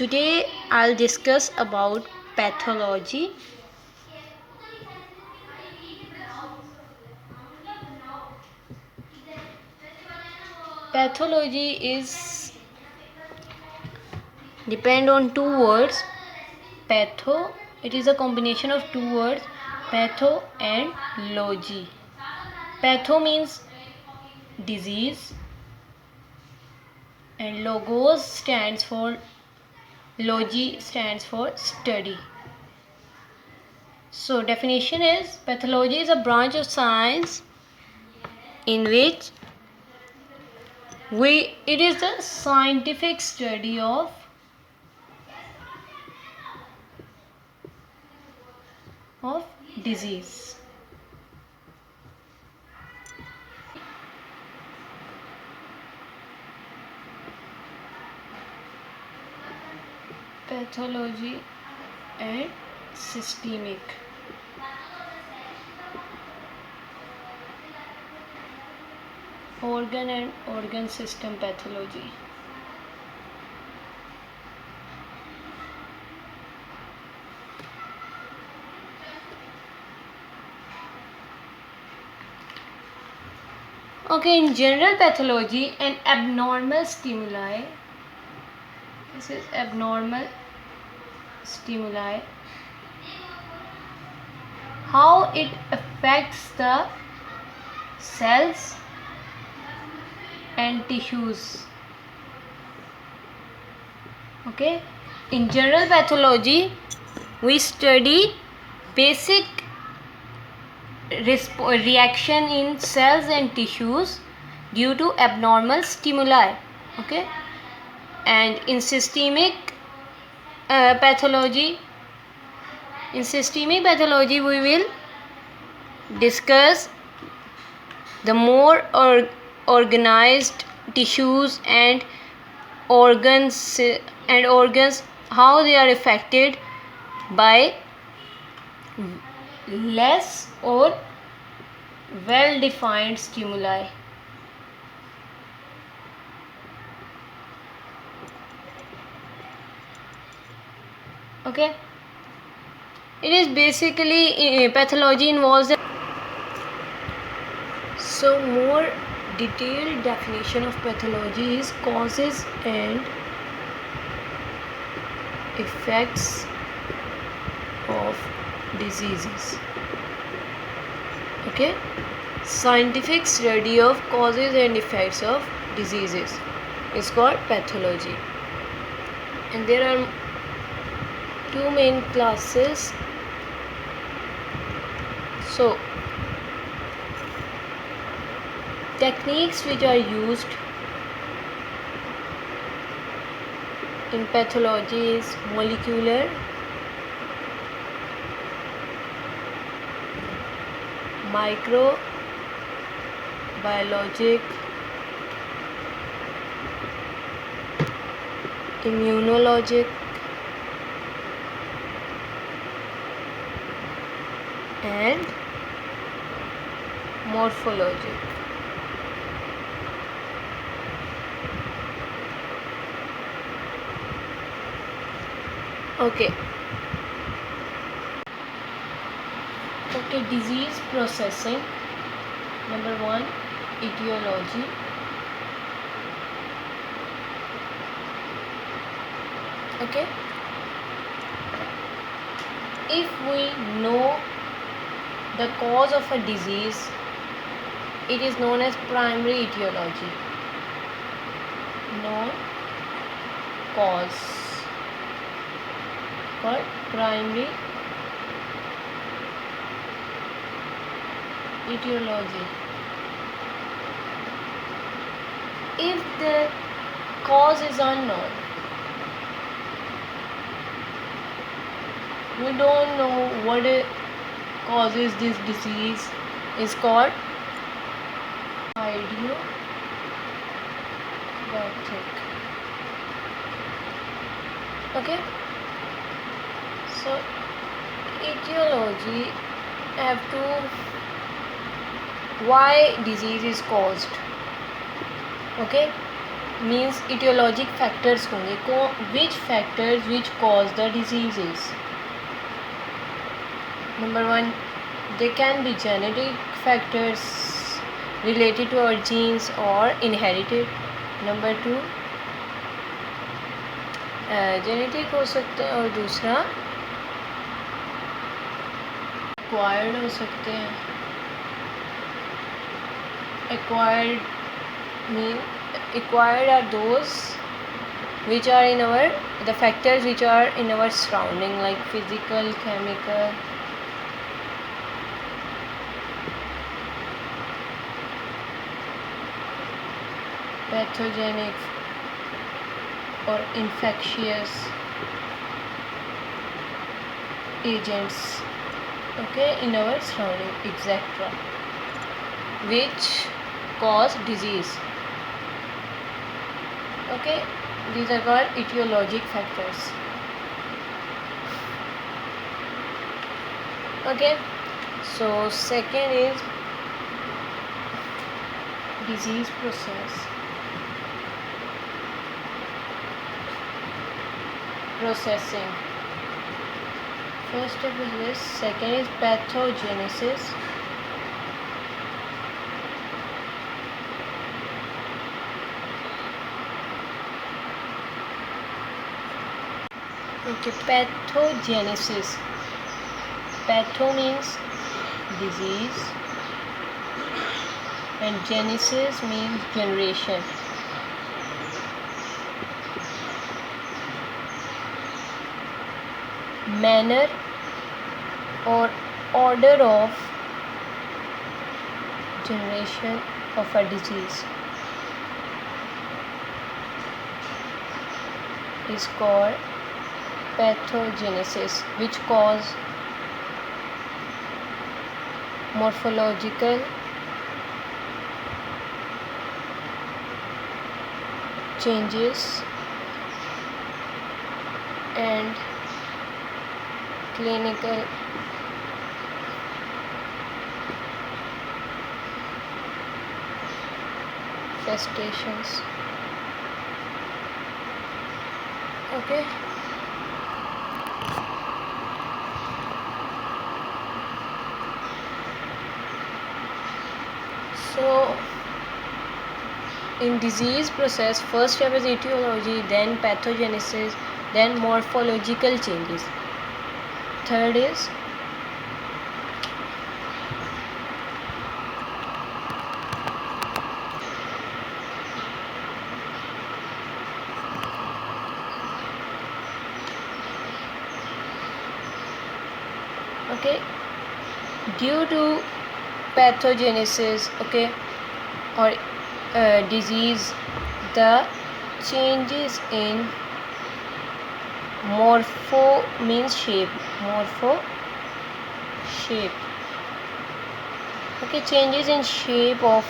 Today I'll discuss about pathology. Pathology is depend on two words. Patho, it is a combination of two words, patho and logy. Patho means disease and logos stands for logy stands for study. So definition is pathology is a branch of science in which it is the scientific study of disease. Pathology and systemic. Organ and organ system pathology. Okay, in general pathology, an abnormal stimuli. This is abnormal stimuli. How it affects the cells and tissues. Okay, in general pathology, we study basic reaction in cells and tissues due to abnormal stimuli. Okay, and in systemic pathology, we will discuss the more organized tissues and organs how they are affected by less or well defined stimuli. Okay, it is basically pathology involves so more detailed definition of pathology is causes and effects of diseases. Okay, scientific study of causes and effects of diseases is called pathology, and there are two main classes. So techniques which are used in pathology is molecular, microbiologic, immunologic, and morphologic. Okay, disease processing. Number 1, etiology. Okay, if we know the cause of a disease, it is known as primary etiology. Known cause called primary etiology. If the cause is unknown, we don't know what causes this disease, is called idiopathic. Okay, so etiology have to why disease is caused. Okay, means etiologic factors होंगे, which factors which cause the diseases. Number 1, there can be genetic factors related to our genes or inherited. Number 2, genetic हो सकते हैं, और दूसरा acquired हो सकते हैं. Acquired are those which are in our, the factors which are in our surrounding, like physical, chemical. Pathogenic or infectious agents, okay, in our surrounding, etc., which cause disease. Okay, these are called etiologic factors. Okay, so second is disease processing. First step is this. Second is pathogenesis. Okay, pathogenesis. Patho means disease and genesis means generation. Manner or order of generation of a disease is called pathogenesis, which cause morphological changes and clinical manifestations. Okay, so in disease process, first step is etiology, then pathogenesis, then morphological changes. Third is okay, due to pathogenesis, okay, or disease, the changes in morpho means shape, okay, changes in shape of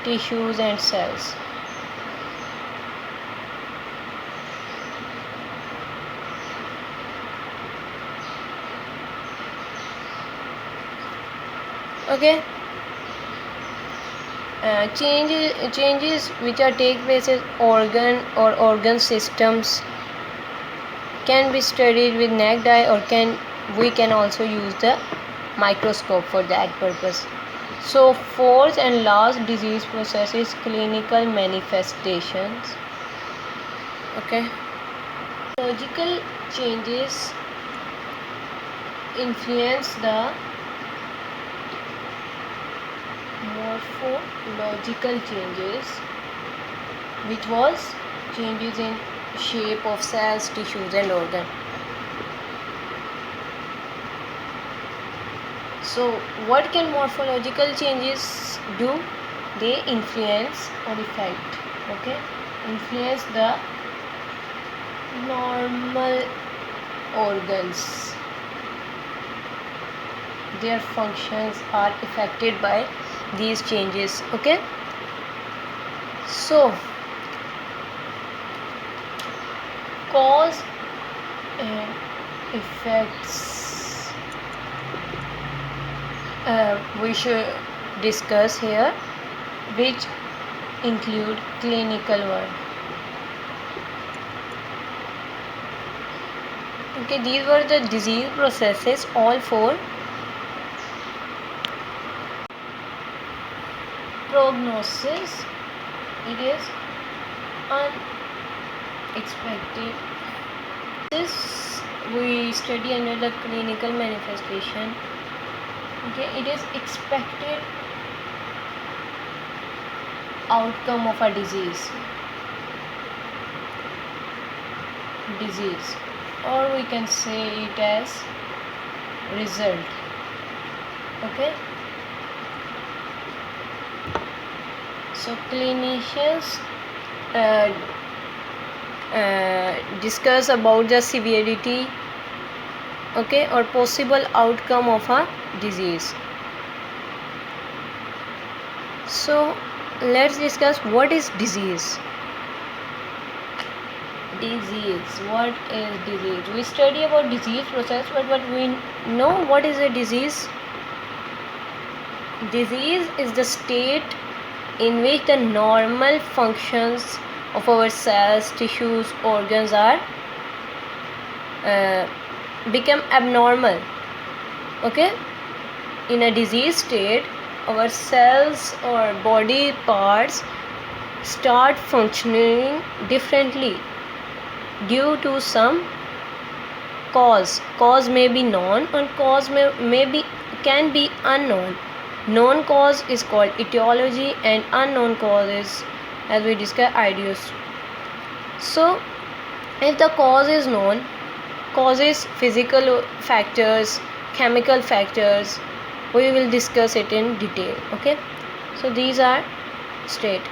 tissues and cells. Okay, changes which are take place in organ systems can be studied with naked eye, or we can also use the microscope for that purpose. So fourth and last disease process is clinical manifestations. Okay, morphological changes influence the morphological changes, which was changes in shape of cells, tissues and organ. So what can morphological changes do? They influence or affect, okay, influence the normal organs. Their functions are affected by these changes. Okay, so cause and effects we should discuss here, which include clinical one. Okay, these were the disease processes, all four. Prognosis, it is unexpected. This we study under the clinical manifestation. Okay, it is expected outcome of a disease, or we can say it as result. Okay, so clinicians discuss about the severity, okay, or possible outcome of a disease. So let's discuss what is disease. What is disease? We study about disease process, but what we know what is a disease? Disease is the state in which the normal functions of our cells, tissues, organs are become abnormal. Okay, in a disease state, our cells or body parts start functioning differently due to some cause. Cause may be known and cause can be unknown. Known cause is called etiology and unknown cause is, as we discussed, etiology. So if the cause is known, causes, physical factors, chemical factors, we will discuss it in detail. Okay, so these are state.